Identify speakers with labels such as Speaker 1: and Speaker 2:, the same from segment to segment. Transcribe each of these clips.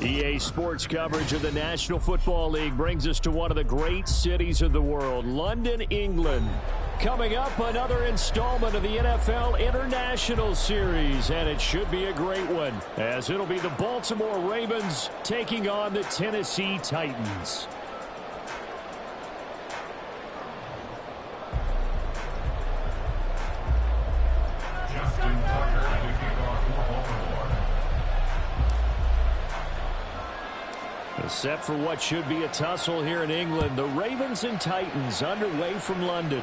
Speaker 1: EA Sports coverage of the National Football League brings us to one of the great cities of the world, London, England. Coming up, another installment of the NFL International Series, and it should be a great one, as it'll be the Baltimore Ravens taking on the Tennessee Titans. Set for what should be a tussle here in England. The Ravens and Titans underway from London.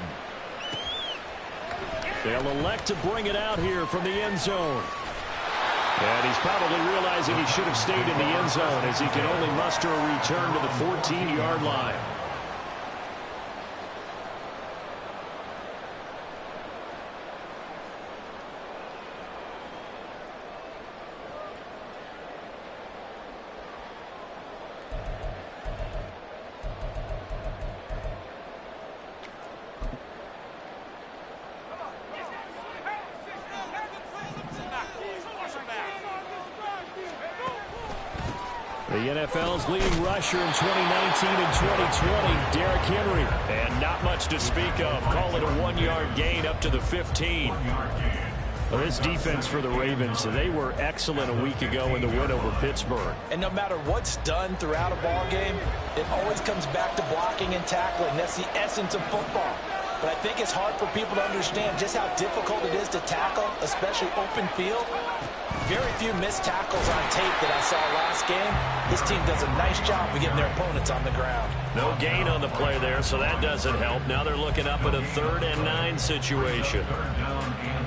Speaker 1: They'll elect to bring it out here from the end zone. And he's probably realizing he should have stayed in the end zone as he can only muster a return to the 14-yard line. The NFL's leading rusher in 2019 and 2020, Derrick Henry. And not much to speak of. Call it a 1-yard gain up to the 15. Well, this defense for the Ravens, they were excellent a week ago in the win over Pittsburgh.
Speaker 2: And no matter what's done throughout a ball game, it always comes back to blocking and tackling. That's the essence of football. But I think it's hard for people to understand just how difficult it is to tackle, especially open field. Very few missed tackles on tape that I saw last game. This team does a nice job of getting their opponents on the ground.
Speaker 1: No gain on the play there, so that doesn't help. Now they're looking up at a 3rd and 9 situation.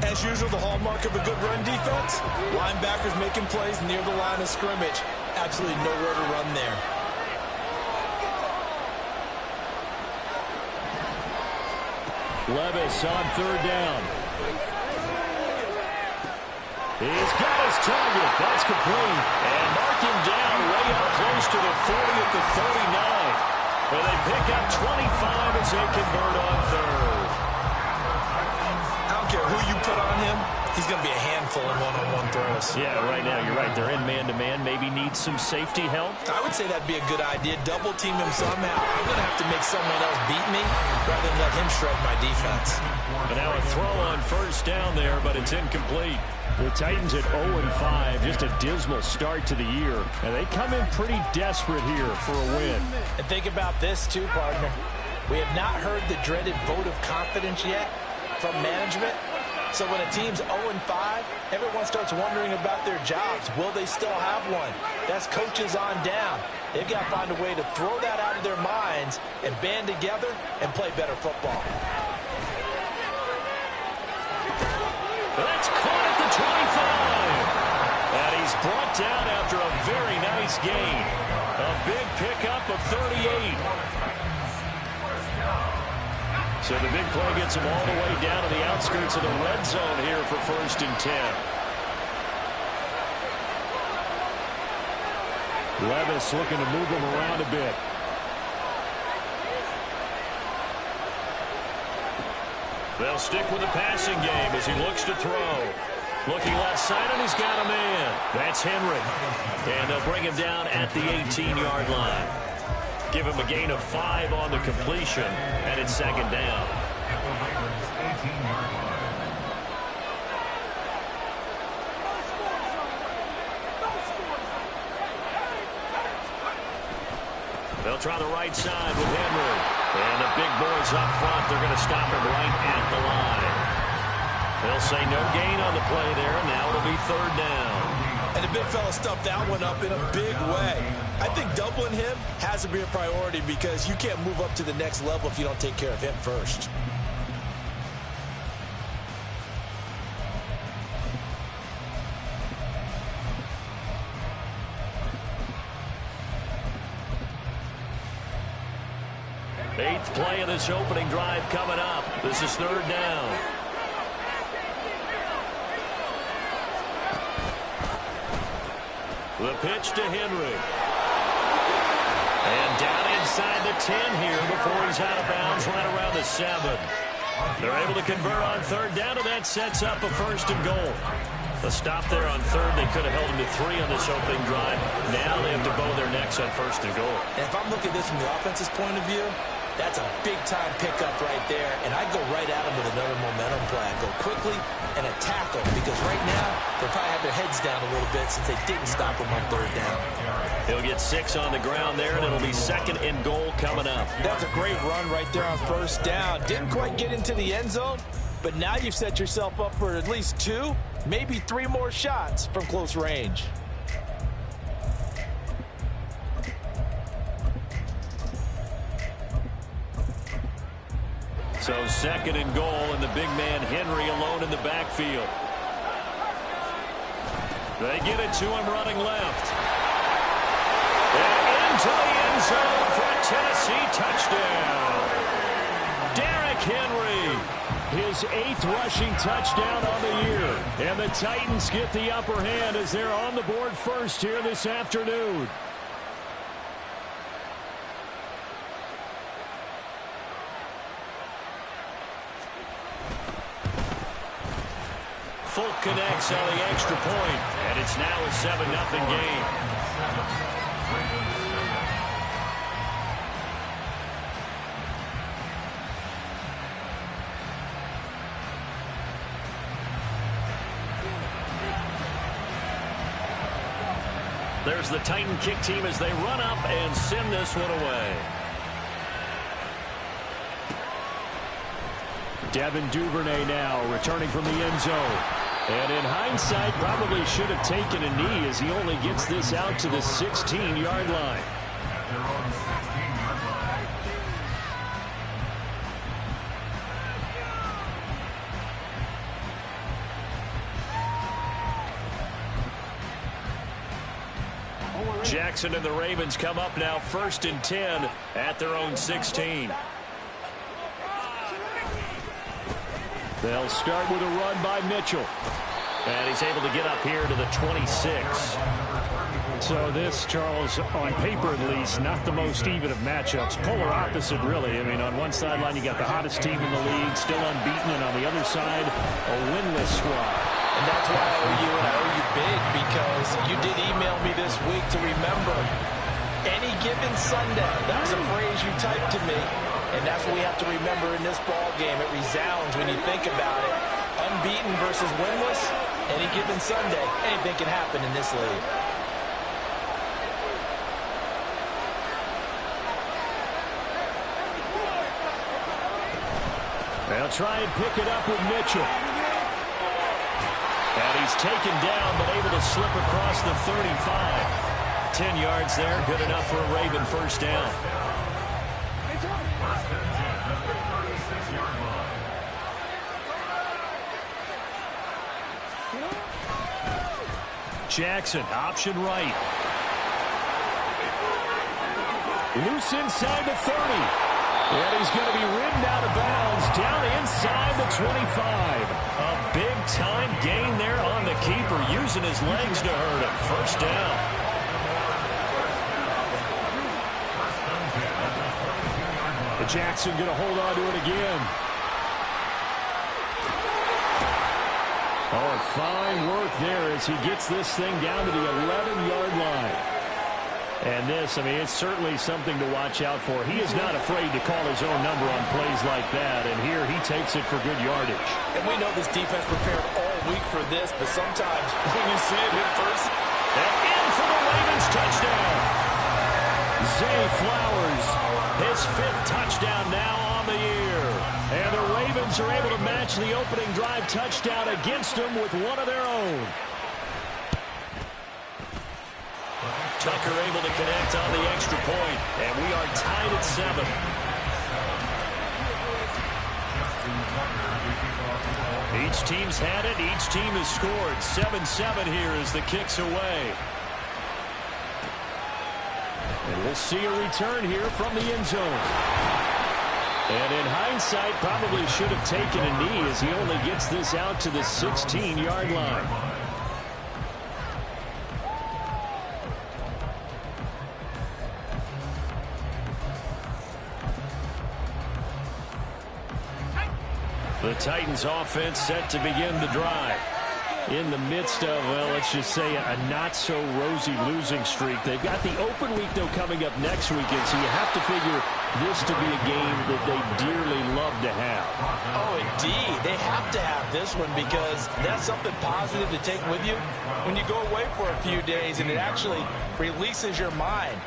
Speaker 2: As usual, the hallmark of a good run defense, linebackers making plays near the line of scrimmage. Absolutely nowhere to run there.
Speaker 1: Levis on 3rd down. He's got his target. That's complete. And mark him down way up close to the 40 at the 39. Where they pick up 25 as they convert on 3rd.
Speaker 2: I don't care who you put on him. He's going to be a handful in one-on-one throws.
Speaker 1: Yeah, right now, you're right. They're in man-to-man. Maybe need some safety help.
Speaker 2: I would say that'd be a good idea. Double team him somehow. I'm going to have to make someone else beat me rather than let him shred my defense.
Speaker 1: And now a throw on 1st down there, but it's incomplete. The Titans at 0-5, just a dismal start to the year. And they come in pretty desperate here for a win.
Speaker 2: And think about this too, partner. We have not heard the dreaded vote of confidence yet from management. So when a team's 0-5, everyone starts wondering about their jobs. Will they still have one? That's coaches on down. They've got to find a way to throw that out of their minds and band together and play better football.
Speaker 1: That's caught at the 25. And he's brought down after a very nice gain. A big pickup of 38. So the big play gets him all the way down to the outskirts of the red zone here for 1st and 10. Levis looking to move him around a bit. They'll stick with the passing game as he looks to throw. Looking left side, and he's got a man. That's Henry. And they'll bring him down at the 18-yard line. Give him a gain of 5 on the completion, and it's 2nd down. They'll try the right side with Henry. And the big boys up front, they're going to stop him right at the line. They'll say no gain on the play there, and now it'll be 3rd down.
Speaker 2: And the big fella stuffed that one up in a big way. I think doubling him has to be a priority because you can't move up to the next level if you don't take care of him first.
Speaker 1: Eighth play of this opening drive coming up. This is third down. The pitch to Henry. And down inside the 10 here before he's out of bounds right around the 7. They're able to convert on third down, and that sets up a first and goal. The stop there on third, they could have held him to 3 on this opening drive. Now they have to bow their necks on first and goal.
Speaker 2: And if I'm looking at this from the offense's point of view, that's a big-time pickup right there. And I go right at him with another momentum play. I go quickly and attack them because right now they'll probably have their heads down a little bit since they didn't stop him on third down.
Speaker 1: He'll get 6 on the ground there, and it'll be second and goal coming up.
Speaker 2: That's a great run right there on first down. Didn't quite get into the end zone, but now you've set yourself up for at least 2, maybe 3 more shots from close range.
Speaker 1: So second and goal, and the big man Henry alone in the backfield. They get it to him running left. And into the end zone for a Tennessee touchdown. Derrick Henry, his 8th rushing touchdown on the year. And the Titans get the upper hand as they're on the board first here this afternoon. Folk connects on the extra point, and it's now a 7-0 game. There's the Titan kick team as they run up and send this one away. Devin Duvernay now returning from the end zone. And in hindsight, probably should have taken a knee as he only gets this out to the 16-yard line. Jackson and the Ravens come up now 1st and 10 at their own 16. They'll start with a run by Mitchell. And he's able to get up here to the 26.
Speaker 3: So this, Charles, on paper at least, not the most even of matchups. Polar opposite, really. I mean, on one sideline, you got the hottest team in the league, still unbeaten, and on the other side, a winless squad.
Speaker 2: And that's why I owe you, and I owe you big, because you did email me this week to remember any given Sunday. That was a phrase you typed to me, and that's what we have to remember in this ball game. It resounds when you think about it. Unbeaten versus winless, any given Sunday, anything can happen in this league.
Speaker 1: They'll try and pick it up with Mitchell. And he's taken down, but able to slip across the 35. 10 yards there, good enough for a Raven first down. Jackson, option right. Loose inside the 30. And he's going to be ridden out of bounds down inside the 25. A big-time gain there on the keeper, using his legs to hurt him. First down.
Speaker 3: But Jackson going to hold on to it again.
Speaker 1: Oh, fine work there as he gets this thing down to the 11-yard line. And this, I mean, it's certainly something to watch out for. He is not afraid to call his own number on plays like that, and here he takes it for good yardage.
Speaker 2: And we know this defense prepared all week for this, but sometimes when you see it in person.
Speaker 1: And in for the Ravens touchdown. Zay Flowers, his 5th touchdown now on the year. And the Ravens are able to match the opening drive touchdown against them with one of their own. Tucker able to connect on the extra point, and we are tied at 7. Each team's had it. Each team has scored. 7-7 here as the kick's away. And we'll see a return here from the end zone. And in hindsight, probably should have taken a knee as he only gets this out to the 16-yard line. The Titans offense set to begin the drive. In the midst of, well, let's just say a not-so-rosy losing streak. They've got the open week, though, coming up next weekend, so you have to figure this to be a game that they dearly love to have.
Speaker 2: Oh, indeed. They have to have this one because that's something positive to take with you when you go away for a few days, and it actually releases your mind.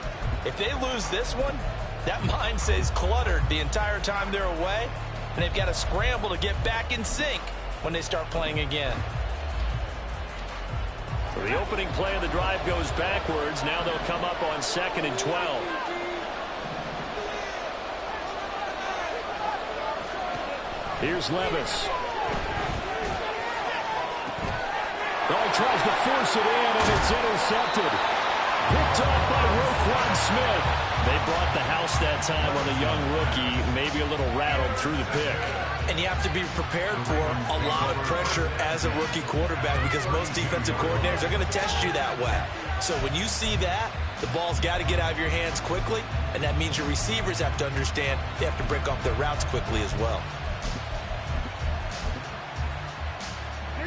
Speaker 2: If they lose this one, that mind stays cluttered the entire time they're away, and they've got to scramble to get back in sync when they start playing again.
Speaker 1: So the opening play of the drive goes backwards. Now they'll come up on 2nd and 12. Here's Levis. Oh, he tries to force it in, and it's intercepted. Picked off by Roquan Smith. They brought the house that time on the young rookie, maybe a little rattled through the pick.
Speaker 2: And you have to be prepared for a lot of pressure as a rookie quarterback because most defensive coordinators are going to test you that way. So when you see that, the ball's got to get out of your hands quickly, and that means your receivers have to understand they have to break off their routes quickly as well.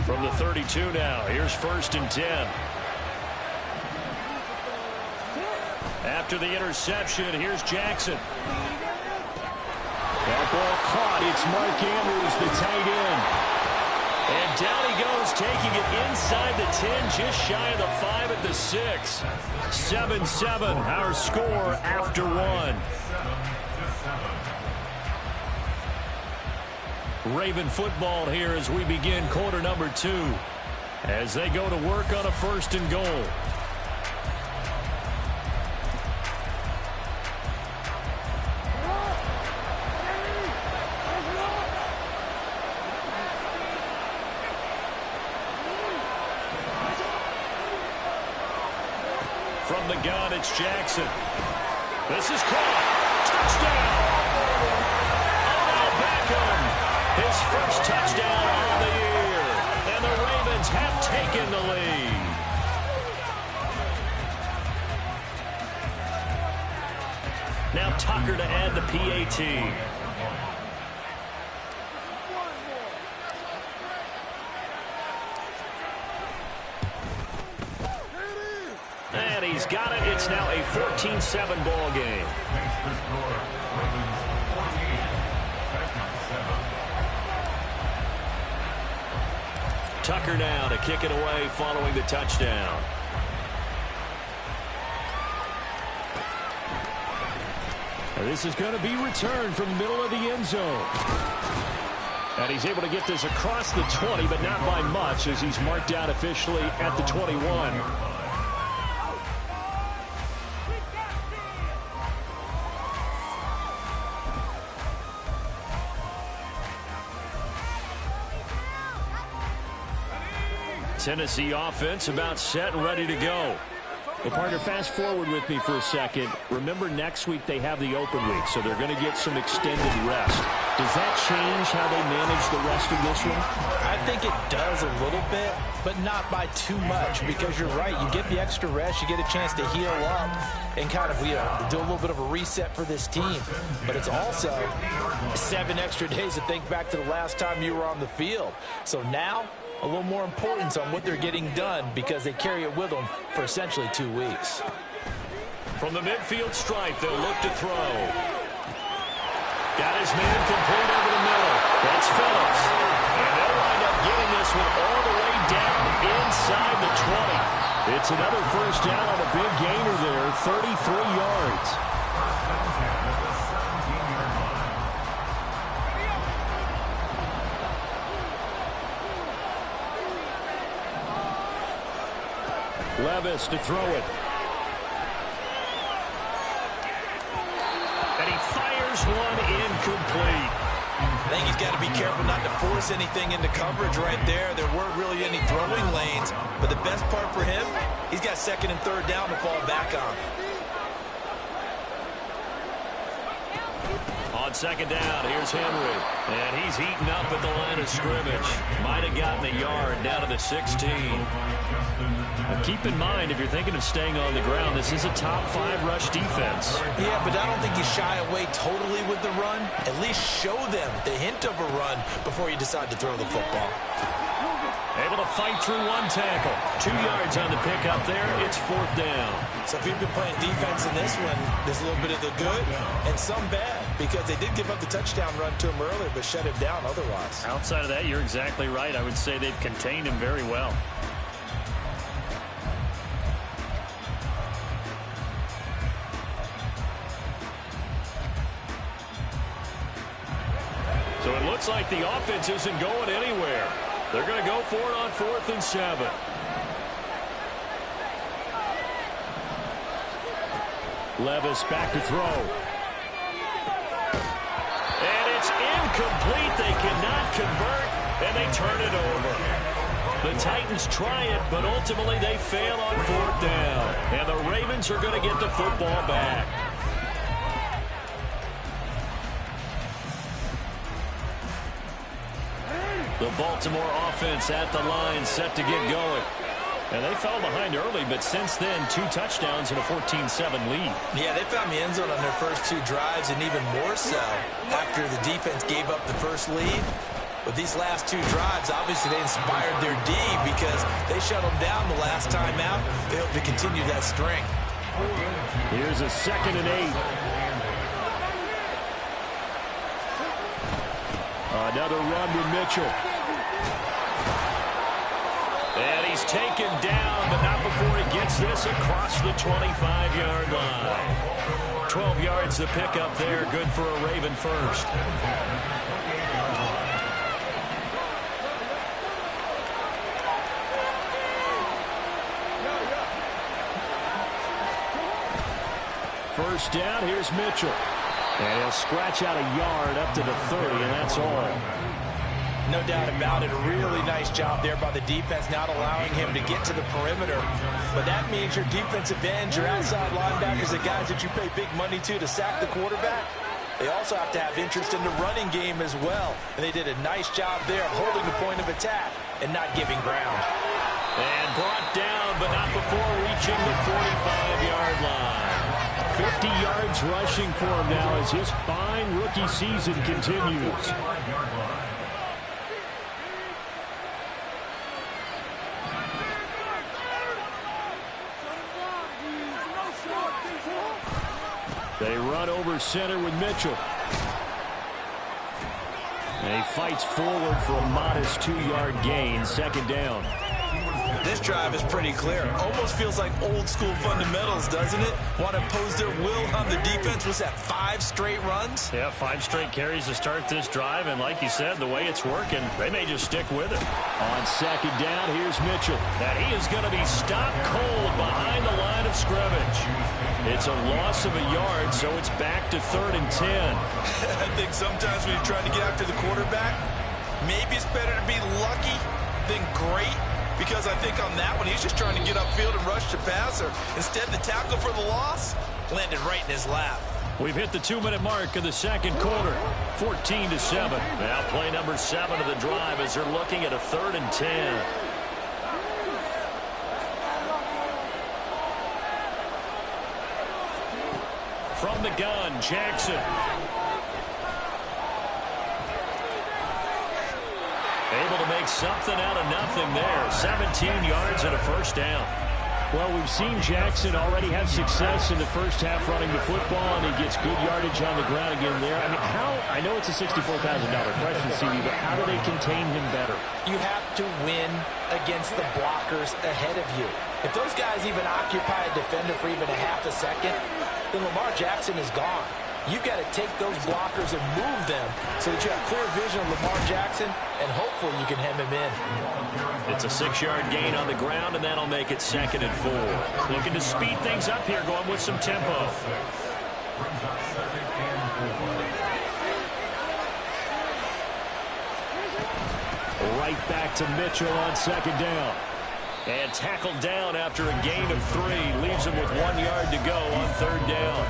Speaker 1: From the 32 now, here's 1st and 10. After the interception, here's Jackson. That ball caught. It's Mark Andrews, the tight end. And down he goes, taking it inside the 10, just shy of the 5 at the 6. 7-7, our score after 1. Raven football here as we begin quarter number 2. As they go to work on a 1st and goal. From the gun, it's Jackson. This is caught. Touchdown! Odell Beckham. His first touchdown on the year. And the Ravens have taken the lead. Now Tucker to add the PAT. And he's got it. It's now a 14-7 ball game. Tucker now to kick it away following the touchdown. And this is going to be returned from the middle of the end zone. And he's able to get this across the 20, but not by much as he's marked out officially at the 21. Tennessee offense about set and ready to go. Well, partner, fast forward with me for a second. Remember, next week they have the open week, so they're going to get some extended rest. Does that change how they manage the rest of this one?
Speaker 2: I think it does a little bit, but not by too much, because you're right. You get the extra rest, you get a chance to heal up and kind of do a little bit of a reset for this team. But it's also 7 extra days to think back to the last time you were on the field. So now, a little more importance on what they're getting done because they carry it with them for essentially 2 weeks.
Speaker 1: From the midfield stripe, they'll look to throw. Got his man complete over the middle. That's Phillips. And they'll wind up getting this one all the way down inside the 20. It's another first down on a big gainer there, 33 yards. Levis to throw it. And he fires one incomplete.
Speaker 2: I think he's got to be careful not to force anything into coverage right there. There weren't really any throwing lanes. But the best part for him, he's got 2nd and 3rd down to fall back on.
Speaker 1: On second down. Here's Henry. And he's heating up at the line of scrimmage. Might have gotten a yard down to the 16. Now keep in mind, if you're thinking of staying on the ground, this is a top 5 rush defense.
Speaker 2: Yeah, but I don't think you shy away totally with the run. At least show them the hint of a run before you decide to throw the football.
Speaker 1: Able to fight through one tackle. 2 yards on the pickup there. It's 4th down.
Speaker 2: So if you've been playing defense in this one, there's a little bit of the good and some bad, because they did give up the touchdown run to him earlier, but shut him down otherwise.
Speaker 3: Outside of that, you're exactly right. I would say they've contained him very well.
Speaker 1: So it looks like the offense isn't going anywhere. They're going to go for it on 4th and 7. Levis back to throw. And it's incomplete. They cannot convert, and they turn it over. The Titans try it, but ultimately they fail on 4th down. And the Ravens are going to get the football back. The Baltimore offense at the line, set to get going. And they fell behind early, but since then, 2 touchdowns and a 14-7 lead.
Speaker 2: Yeah, they found the end zone on their first 2 drives, and even more so after the defense gave up the first lead. But these last 2 drives, obviously they inspired their D, because they shut them down the last time out. They hope to continue that string.
Speaker 1: Here's a 2nd and 8. Another run with Mitchell. And he's taken down, but not before he gets this across the 25-yard line. 12 yards to pick up there. Good for a Raven first. First down, here's Mitchell. And he'll scratch out a yard up to the 30, and that's all.
Speaker 2: No doubt about it. A really nice job there by the defense, not allowing him to get to the perimeter. But that means your defensive ends, your outside linebackers, the guys that you pay big money to sack the quarterback, they also have to have interest in the running game as well. And they did a nice job there of holding the point of attack and not giving ground.
Speaker 1: And brought down, but not before reaching the 45-yard line. 50 yards rushing for him now as his fine rookie season continues. They run over center with Mitchell. And he fights forward for a modest 2-yard gain, 2nd down.
Speaker 2: This drive is pretty clear. Almost feels like old school fundamentals, doesn't it? Want to impose their will on the defense. Was that 5 straight runs?
Speaker 3: Yeah, 5 straight carries to start this drive. And like you said, the way it's working, they may just stick with it.
Speaker 1: On 2nd down, here's Mitchell. And he is going to be stopped cold behind the line of scrimmage. It's a loss of a yard, so it's back to 3rd and 10.
Speaker 2: I think sometimes when you're trying to get after the quarterback, maybe it's better to be lucky than great. Because I think on that one, he's just trying to get upfield and rush the passer. Instead, the tackle for the loss landed right in his lap.
Speaker 1: We've hit the 2-minute mark of the 2nd quarter. 14-7. Now play number 7 of the drive as they're looking at a 3rd and 10. From the gun, Jackson. Able to make something out of nothing there. 17 yards and a 1st down. Well, we've seen Jackson already have success in the first half running the football, and he gets good yardage on the ground again there. I mean, I know it's a $64,000 question, CD, but how do they contain him better?
Speaker 2: You have to win against the blockers ahead of you. If those guys even occupy a defender for even a half a second, then Lamar Jackson is gone. You've got to take those blockers and move them so that you have clear vision of Lamar Jackson, and hopefully you can hem him in.
Speaker 1: It's a 6-yard gain on the ground, and that'll make it 2nd and 4. Looking to speed things up here, going with some tempo. Right back to Mitchell on 2nd down. And tackled down after a gain of 3. Leaves him with 1 yard to go on 3rd down.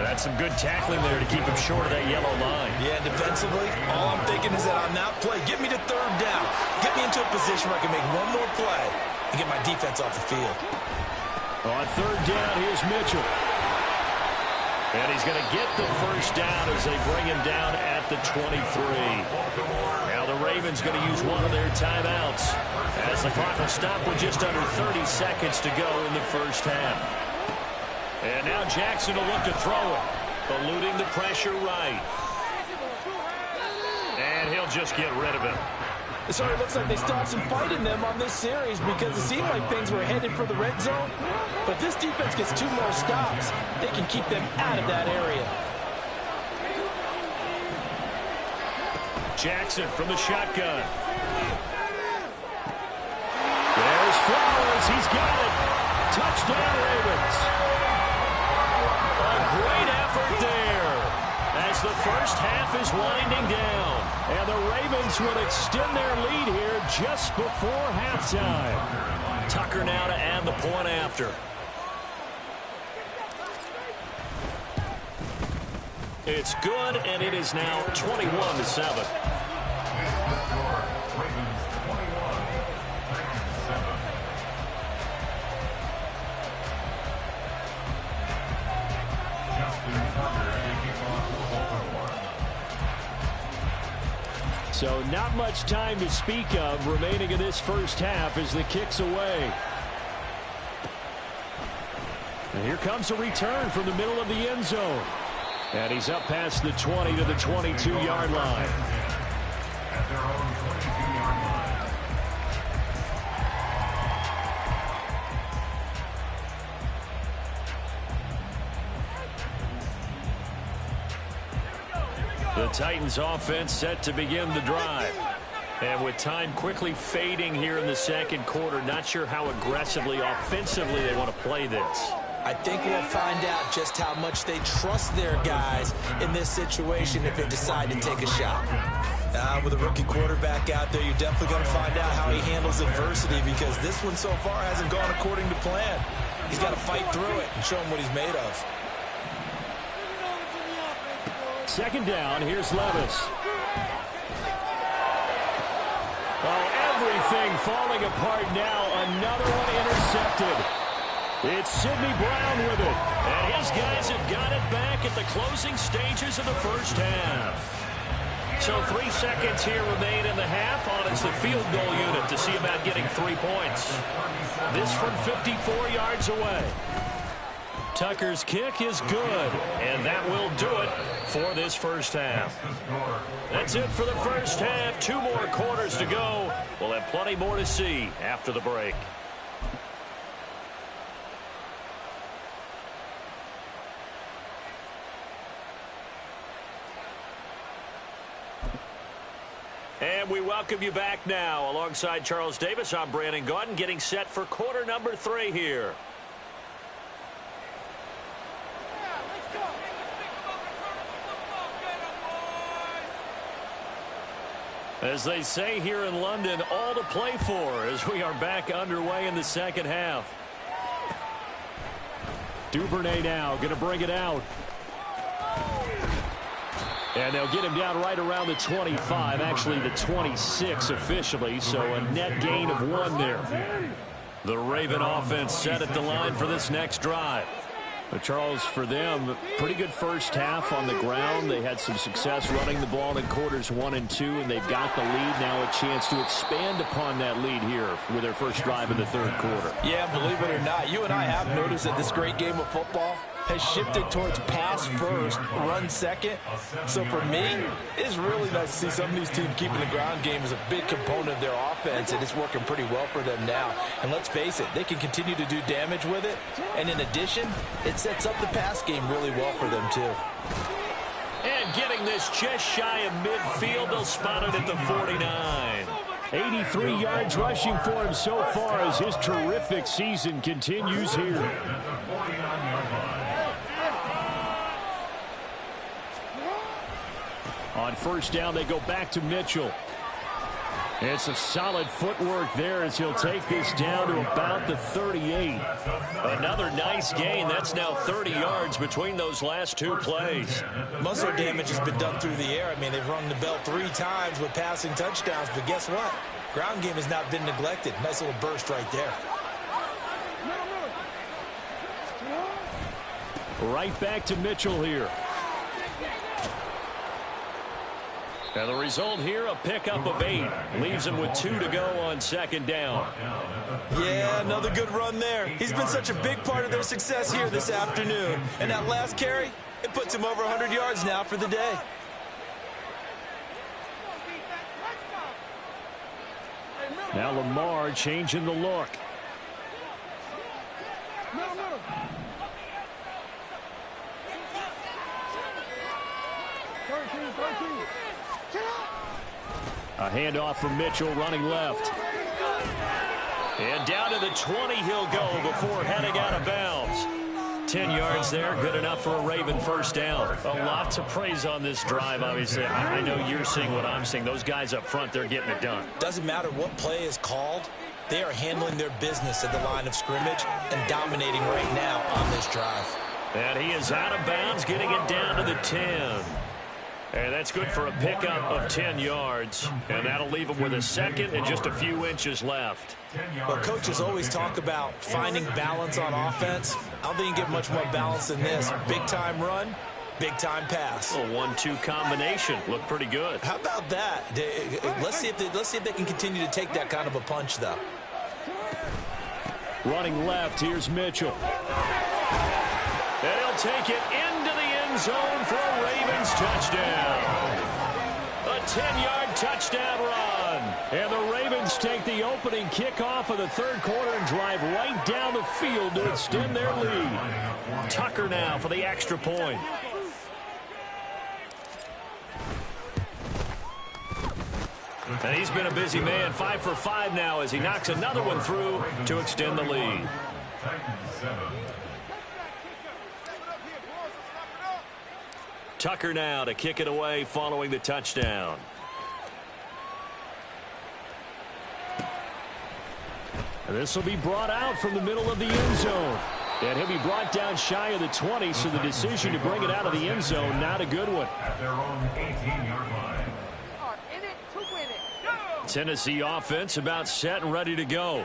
Speaker 3: That's some good tackling there to keep him short of that yellow line.
Speaker 2: Yeah, defensively, all I'm thinking is that on that play, get me to third down. Get me into a position where I can make one more play and get my defense off the field.
Speaker 1: On third down, here's Mitchell. And he's going to get the first down as they bring him down at the 23. Now the Ravens going to use one of their timeouts as the clock will stop with just under 30 seconds to go in the first half. And now Jackson will look to throw it, eluding the pressure right. And he'll just get rid of it.
Speaker 2: It certainly looks like they still have some fight in them on this series because it seemed like things were headed for the red zone. But this defense gets 2 more stops. They can keep them out of that area.
Speaker 1: Jackson from the shotgun. There's Flowers. He's got it. Touchdown, Ravens. A great effort there as the first half is winding down. And the Ravens will extend their lead here just before halftime. Tucker now to add the point after. It's good, and it is now 21-7. So not much time to speak of remaining in this first half as the kick's away. And here comes a return from the middle of the end zone. And he's up past the 20 to the 22-yard line.
Speaker 4: At their own 22-yard line.
Speaker 1: The Titans offense set to begin the drive. And with time quickly fading here in the second quarter, not sure how aggressively, offensively they want to play this.
Speaker 2: I think we'll find out just how much they trust their guys in this situation if they decide to take a shot. With a rookie quarterback out there, you're definitely going to find out how he handles adversity because this one so far hasn't gone according to plan. He's got to fight through it and show him what he's made of.
Speaker 1: Second down, here's Levis. Oh, everything falling apart now. Another one intercepted. It's Sidney Brown with it. And his guys have got it back at the closing stages of the first half. So 3 seconds here remain in the half on it's the field goal unit to see about getting 3 points. This from 54 yards away. Tucker's kick is good, and that will do it for this first half. That's it for the first half. 2 more quarters to go. We'll have plenty more to see after the break. And we welcome you back now. Alongside Charles Davis, I'm Brandon Gaudin, getting set for quarter number 3 here. As they say here in London, all to play for as we are back underway in the second half. Duvernay now going to bring it out. And they'll get him down right around the 25, actually the 26 officially, so a net gain of 1 there. The Raven offense set at the line for this next drive. But Charles, for them, pretty good first half on the ground. They had some success running the ball in quarters 1 and 2, and they've got the lead. Now a chance to expand upon that lead here with their first drive in the third quarter.
Speaker 2: Yeah, believe it or not, you and I have noticed that this great game of football has shifted towards pass first, run second. So for me, it's really nice to see some of these teams keeping the ground game as a big component of their offense, and it's working pretty well for them now. And let's face it, they can continue to do damage with it. And in addition, it sets up the pass game really well for them too.
Speaker 1: And getting this just shy of midfield, they'll spot it at the 49. 83 yards rushing for him so far as his terrific season continues here. On first down, they go back to Mitchell. It's a solid footwork there as he'll take this down to about the 38. Another nice gain. That's now 30 yards between those last two plays.
Speaker 2: Most of their damage has been done through the air. I mean, they've rung the bell 3 times with passing touchdowns, but guess what? Ground game has not been neglected. Nice little burst right there.
Speaker 1: Right back to Mitchell here. And the result here, a pickup of 8. Leaves him with 2 to go on second down.
Speaker 2: Yeah, another good run there. He's been such a big part of their success here this afternoon. And that last carry, it puts him over 100 yards now for the day.
Speaker 1: Now Lamar changing the look. A handoff from Mitchell running left. And down to the 20 he'll go before heading out of bounds. 10 yards there, good enough for a Raven first down. A lot to praise on this drive, obviously. I know you're seeing what I'm seeing. Those guys up front, they're getting it done.
Speaker 2: Doesn't matter what play is called. They are handling their business at the line of scrimmage and dominating right now on this drive.
Speaker 1: And he is out of bounds, getting it down to the 10. And that's good for a pickup of 10 yards. And that'll leave him with a second and just a few inches left.
Speaker 2: Well, coaches always talk about finding balance on offense. I don't think you get much more balance than this. Big-time run, big-time pass.
Speaker 1: A 1-2 combination. Looked pretty good.
Speaker 2: How about that? Let's see if they can continue to take that kind of a punch, though.
Speaker 1: Running left, here's Mitchell. And he'll take it into the end zone for a Ravens touchdown. A 10-yard touchdown run. And the Ravens take the opening kickoff of the third quarter and drive right down the field to extend their lead. Tucker now for the extra point. And he's been a busy man, 5 for 5 now as he knocks another one through to extend the lead. Tucker now to kick it away following the touchdown. And this will be brought out from the middle of the end zone. And he'll be brought down shy of the 20, so the decision to bring it out of the end zone, not a good one.
Speaker 4: At their own 18-yard line.
Speaker 1: Tennessee offense about set and ready to go.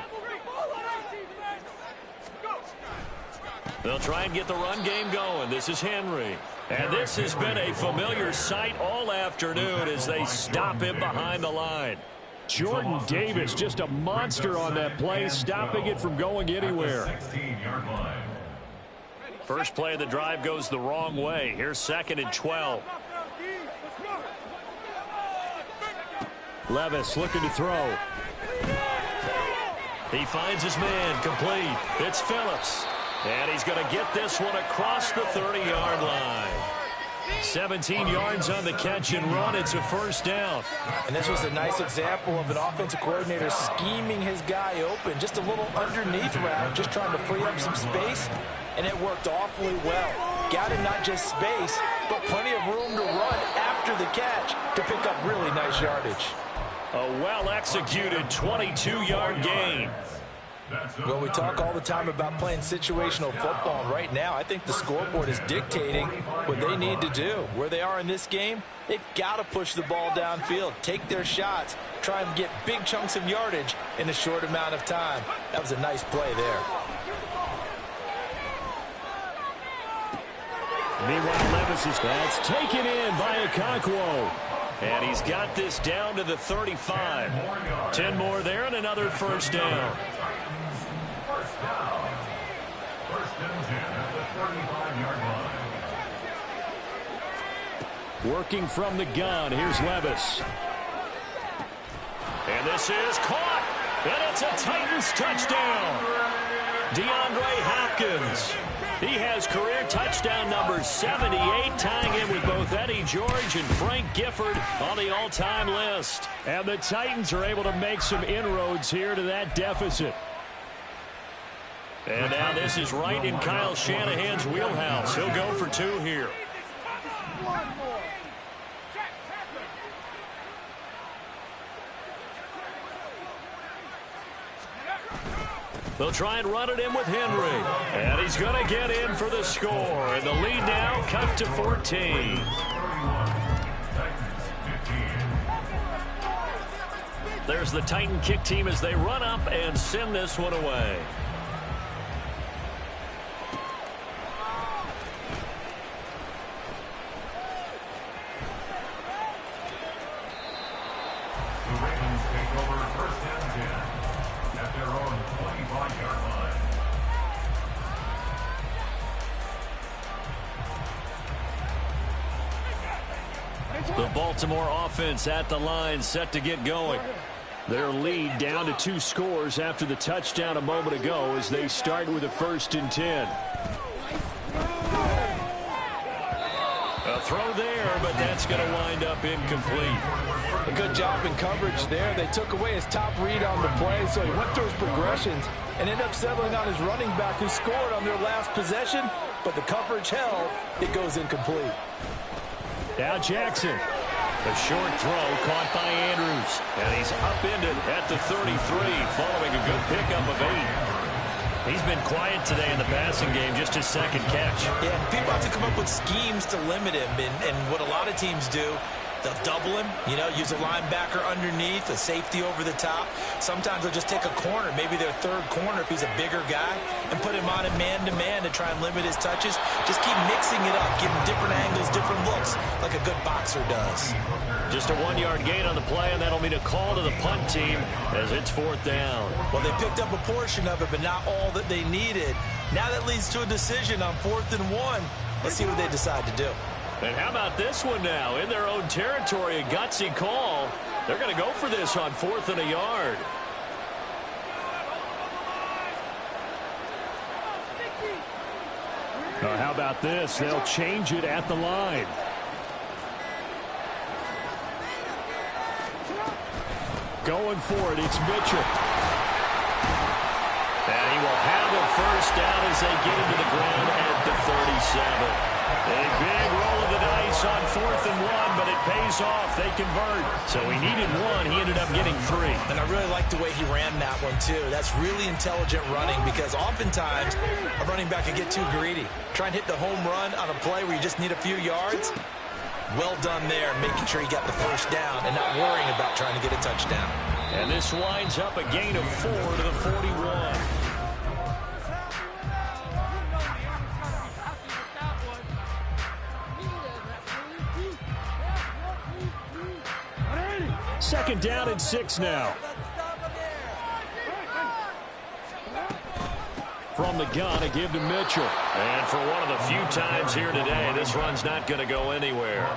Speaker 1: They'll try and get the run game going. This is Henry. And this has been a familiar sight all afternoon as they stop him behind the line. Jordan Davis, just a monster on that play, stopping it from going anywhere.
Speaker 4: 16-yard line.
Speaker 1: First play of the drive goes the wrong way. Here's 2nd and 12. Levis looking to throw. He finds his man, complete. It's Phillips. And he's going to get this one across the 30-yard line. 17 yards on the catch and run. It's a first down.
Speaker 2: And this was a nice example of an offensive coordinator scheming his guy open. Just a little underneath route, just trying to free up some space. And it worked awfully well. Got him not just space, but plenty of room to run after the catch to pick up really nice yardage.
Speaker 1: A well-executed 22-yard gain.
Speaker 2: Well, we talk all the time about playing situational football, and right now I think the scoreboard is dictating what they need to do. Where they are in this game, they've got to push the ball downfield, take their shots, try and get big chunks of yardage in a short amount of time. That was a nice play there.
Speaker 1: Meanwhile, Levis is that's taken in by Okonkwo. And he's got this down to the 35. 10 more there and another first down.
Speaker 4: First down. First and 10 at the 35-yard line.
Speaker 1: Working from the gun, here's Levis. And this is caught. And it's a Titans touchdown. DeAndre Hopkins. He has career touchdown number 78, tying in with both Eddie George and Frank Gifford on the all-time list. And the Titans are able to make some inroads here to that deficit. And now this is right in Kyle Shanahan's wheelhouse. He'll go for 2 here. They'll try and run it in with Henry. And he's going to get in for the score. And the lead now cut to 14. There's the Titan kick team as they run up and send this one away.
Speaker 4: The Ravens take over first and 10 at their own 25-yard line.
Speaker 1: The Baltimore offense at the line, set to get going. Their lead down to 2 scores after the touchdown a moment ago as they start with a first and 10. A throw there, but that's going to wind up incomplete.
Speaker 2: A good job in coverage there. They took away his top read on the play, so he went through his progressions and ended up settling on his running back who scored on their last possession, but the coverage held. It goes incomplete.
Speaker 1: Now Jackson. A short throw caught by Andrews. And he's upended at the 33 following a good pickup of 8. He's been quiet today in the passing game, just his second catch.
Speaker 2: Yeah, people have to come up with schemes to limit him. And what a lot of teams do, they'll double him, use a linebacker underneath, a safety over the top. Sometimes they'll just take a corner, maybe their third corner if he's a bigger guy, and put him on a man-to-man to try and limit his touches. Just keep mixing it up, give him different angles, different looks, like a good boxer does.
Speaker 1: Just a 1-yard gain on the play, and that'll mean a call to the punt team as it's 4th down.
Speaker 2: Well, they picked up a portion of it, but not all that they needed. Now that leads to a decision on 4th and 1. Let's see what they decide to do.
Speaker 1: And how about this one now? In their own territory, a gutsy call. They're going to go for this on 4th and a yard.
Speaker 3: How about this? They'll change it at the line. Going for it, it's Mitchell.
Speaker 1: And he will have a first down as they get into the ground at the 37. A big roll of the dice on 4th and 1, but it pays off. They convert. So he needed 1. He ended up getting 3.
Speaker 2: And I really like the way he ran that one, too. That's really intelligent running because oftentimes a running back can get too greedy. Try and hit the home run on a play where you just need a few yards. Well done there, making sure he got the first down and not worrying about trying to get a touchdown.
Speaker 1: And this winds up a gain of 4 to the 41.
Speaker 3: Second down and 6 now.
Speaker 1: From the gun, a give to Mitchell. And for one of the few times here today, this run's not going to go anywhere.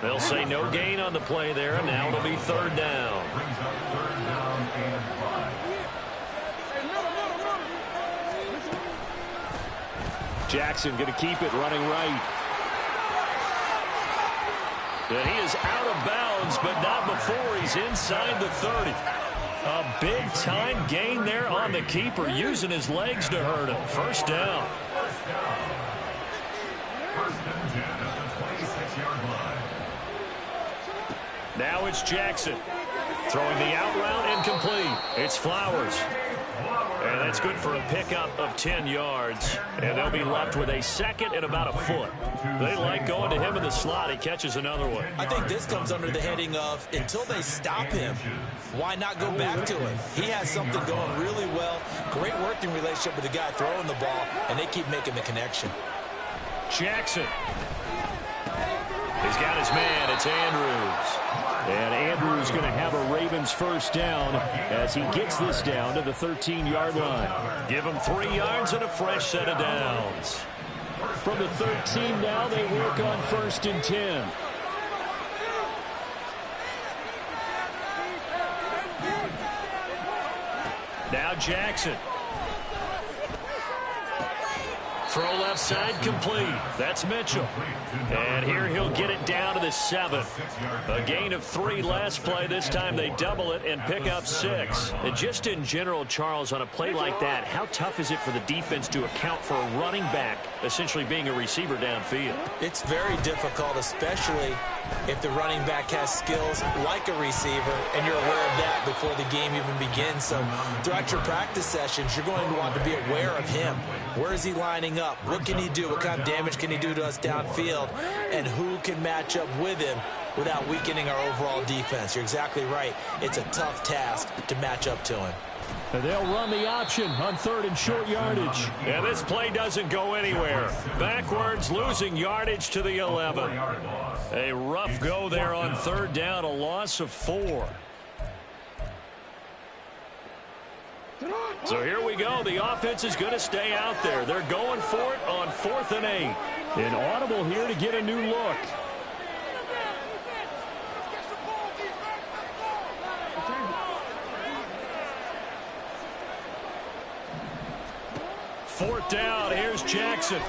Speaker 1: They'll say no gain on the play there, and now it'll be 3rd down.
Speaker 3: Jackson going to keep it running right.
Speaker 1: And he is out of bounds, but not before he's inside the 30. A big-time gain there on the keeper, using his legs to hurt him. First down.
Speaker 4: First and 10 at the 26-yard line.
Speaker 1: Now it's Jackson. Throwing the out route incomplete. It's Flowers. And that's good for a pickup of 10 yards. And they'll be left with a second and about a foot. They like going to him in the slot. He catches another one.
Speaker 2: I think this comes under the heading of until they stop him, why not go back to him? He has something going really well. Great working relationship with the guy throwing the ball, and they keep making the connection.
Speaker 1: Jackson. He's got his man. It's Andrews.
Speaker 3: And Andrews going to have a Ravens first down as he gets this down to the 13-yard line.
Speaker 1: Give him 3 yards and a fresh set of downs.
Speaker 3: From the 13 now, they work on 1st and 10.
Speaker 1: Now Jackson. Throw left side complete. That's Mitchell. And here he'll get it down to the 7. A gain of 3 last play. This time they double it and pick up 6. And just in general, Charles, on a play like that, how tough is it for the defense to account for a running back essentially being a receiver downfield?
Speaker 2: It's very difficult, especially If the running back has skills like a receiver, and you're aware of that before the game even begins. So throughout your practice sessions, you're going to want to be aware of him. Where is he lining up? What can he do? What kind of damage can he do to us downfield? And who can match up with him without weakening our overall defense? You're exactly right. It's a tough task to match up to him.
Speaker 1: And they'll run the option on 3rd and short yardage.
Speaker 3: And this play doesn't go anywhere. Backwards, losing yardage to the 11. A rough go there on 3rd down, a loss of 4. So here we go. The offense is going to stay out there. They're going for it on 4th and 8.
Speaker 1: An audible here to get a new look.
Speaker 3: Fourth down, here's Jackson.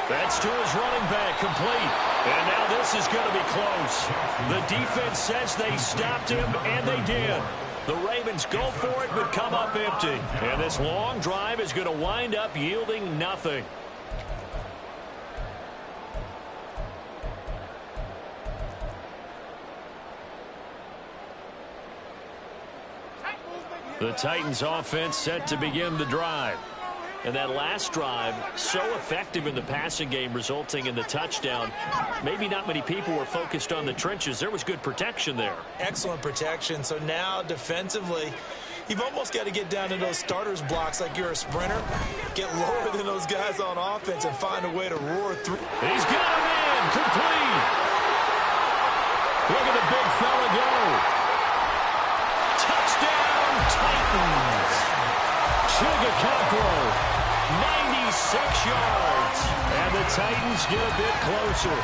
Speaker 3: That's to his running back, complete. And now this is going to be close. The defense says they stopped him, and they did. The Ravens go for it, but come up empty. And this long drive is going to wind up yielding nothing. The Titans offense set to begin the drive. And that last drive, so effective in the passing game, resulting in the touchdown. Maybe not many people were focused on the trenches. There was good protection there.
Speaker 2: Excellent protection. So now defensively, you've almost got to get down to those starters blocks like you're a sprinter. Get lower than those guys on offense and find a way to roar through.
Speaker 3: He's got him in. Complete.
Speaker 1: Look at the big fella go.
Speaker 3: Touchdown, Titans.
Speaker 1: Chigakakro.
Speaker 3: 96 yards.
Speaker 1: And the Titans get a bit closer.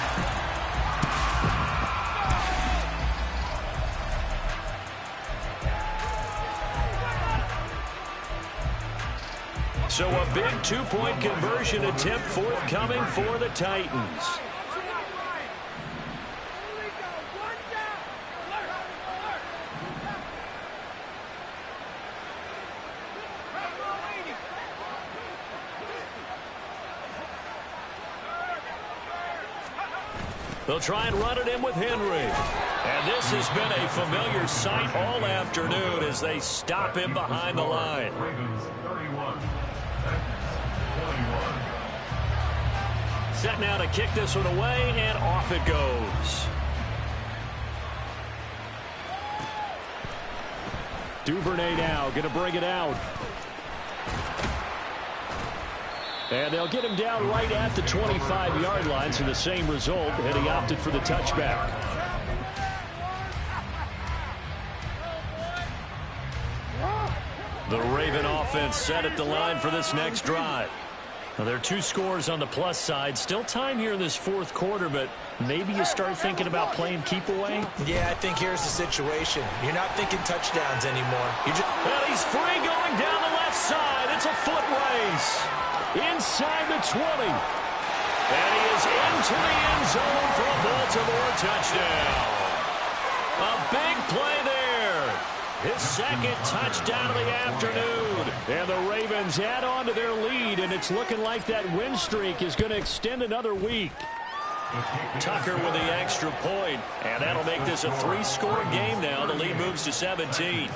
Speaker 3: So a big 2-point conversion attempt forthcoming for the Titans. They'll try and run it in with Henry. And this has been a familiar sight all afternoon as they stop him behind the line. Set now to kick this one away, and off it goes.
Speaker 1: Duvernay now going to bring it out. And they'll get him down right at the 25-yard line, so the same result, and he opted for the touchback.
Speaker 3: The Raven offense set at the line for this next drive. Now, there are 2 scores on the plus side. Still time here in this 4th quarter, but maybe you start thinking about playing keep away?
Speaker 2: Yeah, I think here's the situation. You're not thinking touchdowns anymore.
Speaker 3: And he's free going down the left side. It's a foot race. Inside the 20. And he is into the end zone for a Baltimore touchdown. A big play there. His 2nd touchdown of the afternoon.
Speaker 1: And the Ravens add on to their lead, and it's looking like that win streak is going to extend another week.
Speaker 3: Tucker with the extra point, and that'll make this a 3-score game now. The lead moves to 17.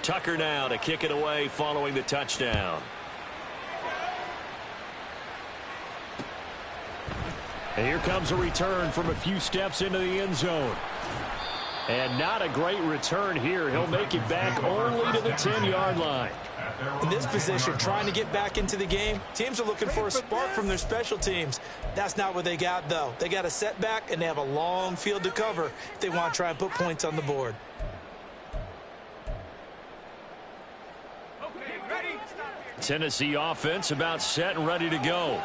Speaker 3: Tucker now to kick it away following the touchdown.
Speaker 1: And here comes a return from a few steps into the end zone. And not a great return here. He'll make it back only to the 10-yard line.
Speaker 2: In this position, trying to get back into the game, teams are looking for a spark from their special teams. That's not what they got, though. They got a setback, and they have a long field to cover if they want to try and put points on the board.
Speaker 3: Tennessee offense about set and ready to go.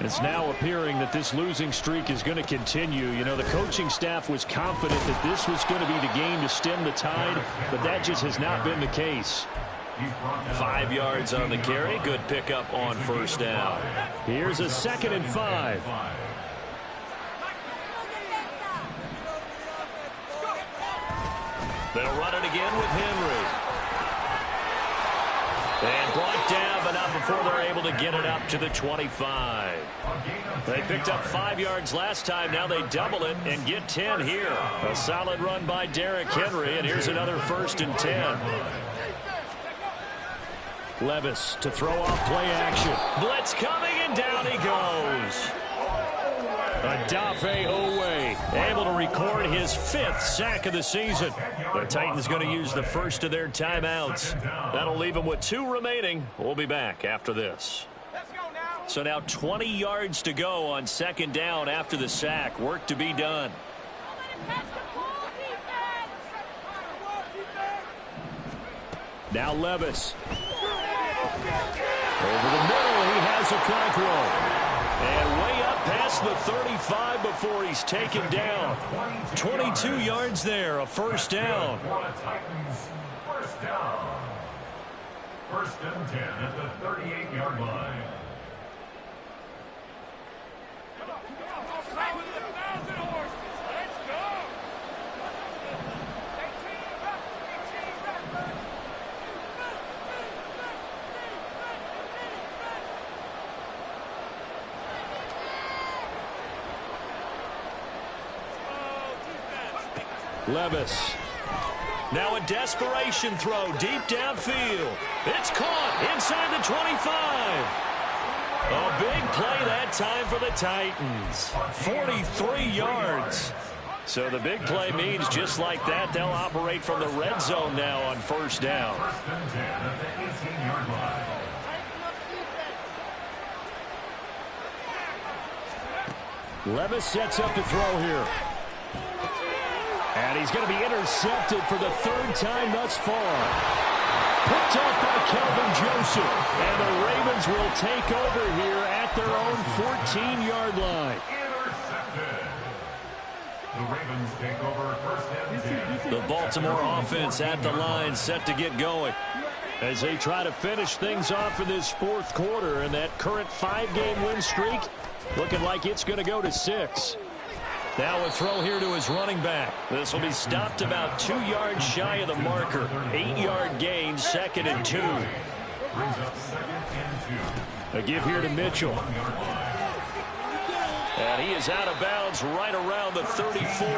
Speaker 1: It's now appearing that this losing streak is going to continue. You know, the coaching staff was confident that this was going to be the game to stem the tide, but that just has not been the case.
Speaker 3: 5 yards on the carry. Good pickup on 1st down.
Speaker 1: Here's a 2nd and 5.
Speaker 3: They'll run it again with Henry.
Speaker 1: And brought down, but not before they're able to get it up to the 25. They picked up 5 yards last time. Now they double it and get 10 here. A solid run by Derrick Henry, and here's another 1st and 10. Levis to throw off play action. Blitz coming, and down he goes. Adafe Owe able to record his 5th sack of the season. The Titans going to use the first of their timeouts. That'll leave them with 2 remaining. We'll be back after this. So now 20 yards to go on 2nd down after the sack. Work to be done. Now Levis. Over the middle, he has a clock roll. And way up past the 35 before he's taken down. 22 yards there, a 1st down.
Speaker 4: First down. 1st and 10 at the 38-yard line.
Speaker 1: Levis. Now a desperation throw deep downfield. It's caught inside the 25. A big play that time for the Titans. 43 yards. So the big play means just like that, they'll operate from the red zone now on 1st down.
Speaker 4: 1st and 10 at the 18-yard line.
Speaker 1: Levis sets up to throw here. And he's going to be intercepted for the 3rd time thus far. Picked up by Kelvin Joseph. And the Ravens will take over here at their own 14-yard line.
Speaker 4: Intercepted. The Ravens take over 1st and 10.
Speaker 1: The Baltimore offense at the line, set to get going as they try to finish things off in this 4th quarter. And that current 5-game win streak looking like it's going to go to 6. Now a throw here to his running back. This will be stopped about 2 yards shy of the marker. 8-yard gain, 2nd and 2.
Speaker 4: Brings up 2nd and 2.
Speaker 1: A give here to Mitchell. And he is out of bounds right around the 34.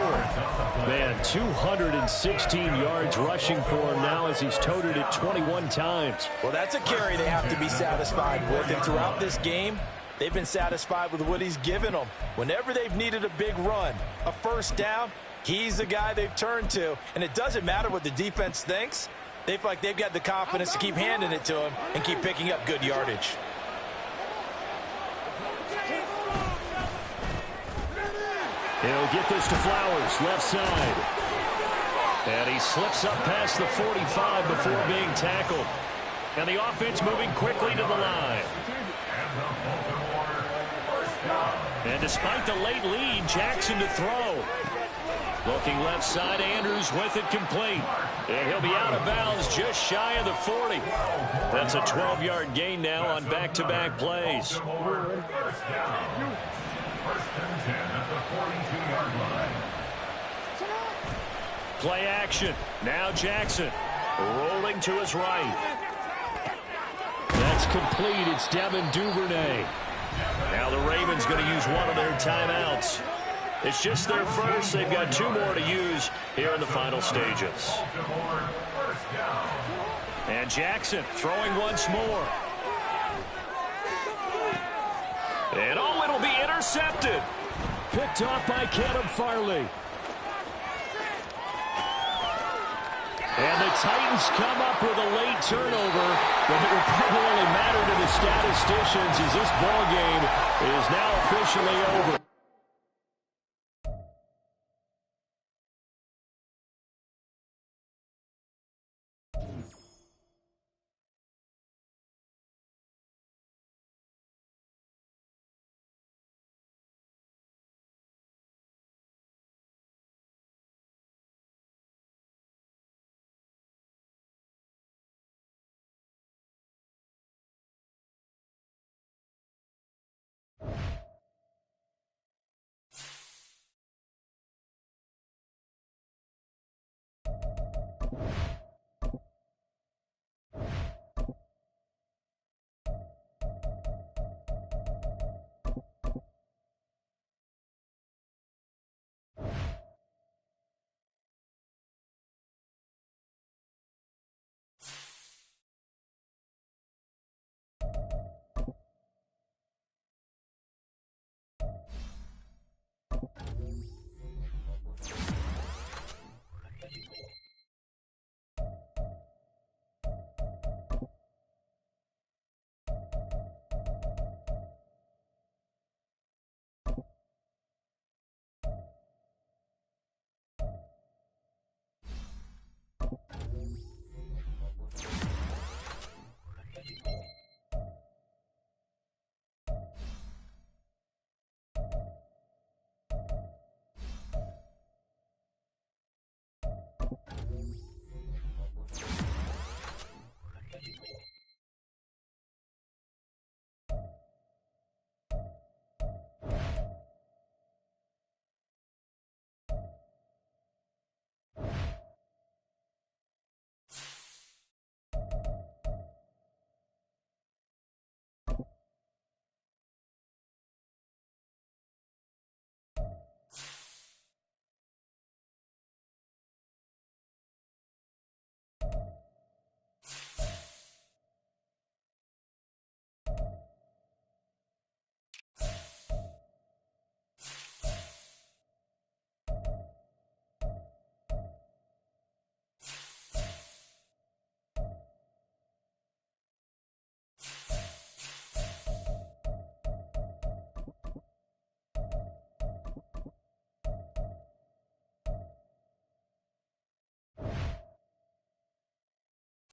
Speaker 1: Man, 216 yards rushing for him now as he's toted it 21 times.
Speaker 2: Well, that's a carry they have to be satisfied with. And throughout this game, they've been satisfied with what he's given them. Whenever they've needed a big run, a 1st down, he's the guy they've turned to. And it doesn't matter what the defense thinks. They feel like they've got the confidence to keep handing it to him and keep picking up good yardage.
Speaker 1: He'll get this to Flowers, left side. And he slips up past the 45 before being tackled. And the offense moving quickly to the line. And despite the late lead, Jackson to throw. Looking left side, Andrews with it complete. And he'll be out of bounds just shy of the 40. That's a 12-yard gain now on back-to-back plays.
Speaker 4: 1st and 10 at the 42-yard line.
Speaker 1: Play action. Now Jackson rolling to his right. That's complete. It's Devin Duvernay. Now the Ravens going to use one of their timeouts. It's just their first. They've got 2 more to use here in the final stages. And Jackson throwing once more. And oh, it'll be intercepted. Picked off by Caleb Farley. And the Titans come up with a late turnover, but it will probably only matter to the statisticians as this ball game is now officially over.